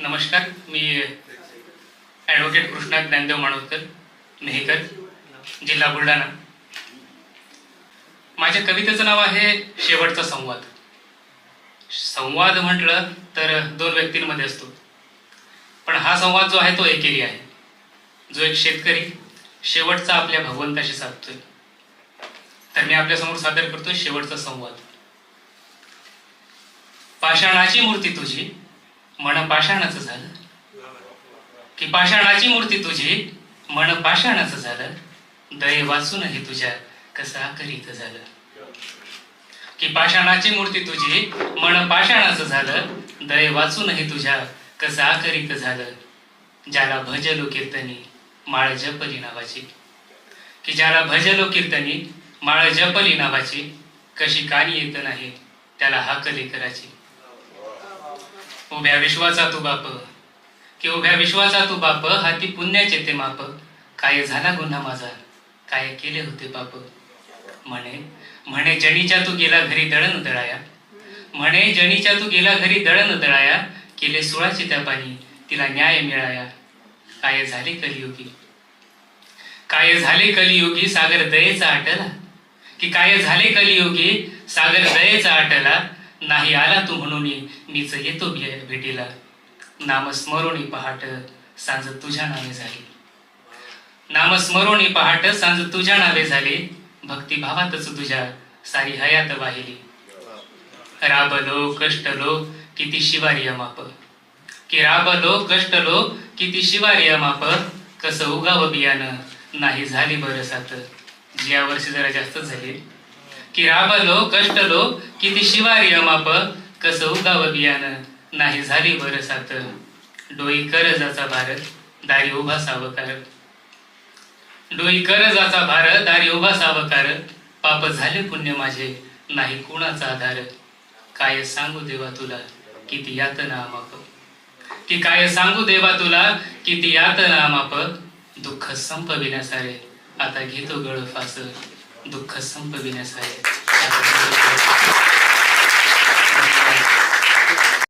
नमस्कार, मी ॲडव्होकेट कृष्णा ज्ञानदेव माणोदकर, मेहकर, जिल्हा बुलढाणा. माझ्या कवितेचं नाव आहे शेवटचा संवाद. संवाद म्हटलं तर दोन व्यक्तींमध्ये असतो, पण हा संवाद जो आहे तो एकेरी आहे. जो एक शेतकरी शेवटचा आपल्या भगवंताशी साधतोय. तर मी आपल्यासमोर सादर करतोय शेवटचा संवाद. पाषाणाची मूर्ती तुझी मन पाषाणाचं झालं, की पाषाणाची मूर्ती तुझी मन पाषाणाचं झालं, दये वाचूनही तुझ्या कसा करीत झालं. की पाषाणाची मूर्ती तुझी मन पाषाणाचं झालं, दये वाचूनही तुझ्या कसा करीत झालं. ज्याला भजलो कीर्तनी माळ जपली नावाची, की ज्याला भजलो कीर्तनी माळ जपली नावाची, कशी कानी येत नाही त्याला हाकली करायची. उभ्या विश्वाचा तू बाप, की उभ्या विश्वाचा तू बाप, हाती पुण्याचे ते माप. काय झाला गुन्हा माझा, काय केले होते पाप. म्हणे जणीच्या तू गेला घरी दळण दळाया, म्हणे जणीच्या तू गेला घरी दळण दळाया, केले सुळाचे त्या पाणी तिला न्याय मिळाया. काय झाले कलियुगी, काय झाले कलियुगी सागर दयेचा आटला, की काय झाले कलियुगी सागर दयेचा आटला. नाही आला तू म्हणून मीच येतो भेटीला, नामस्मरोणी पहाट सांज तुझ्या नावे झाली. नामस्मरोणी पहाट सांज तुझ्या नावे झाली, भक्तिभावातच तुझ्या सारी हयात वाहिली. राबलो कष्टलो किती शिवारी माप, की राबलो कष्टलो किती शिवारी माप. कसं उगाव बियाणं नाही झाली बरसात. जी या वर्षी जरा जास्तच झाली. की राबलो कष्टलो किती शिवारी माप, कसं उगाव बियाणं नाही झाली बरसात. डोई करजाचा भार दारी उभा सावकार, डोई करजाचा भार दारी उभा सावकार. पाप झाले पुण्य माझे नाही कुणाचा आधार. काय सांगू देवा तुला किती यातना माप, की काय सांगू देवा तुला किती यातना माप. दुःख संपविण्यासारे आता घेतो गळफास, दुःख संपविण्यासारे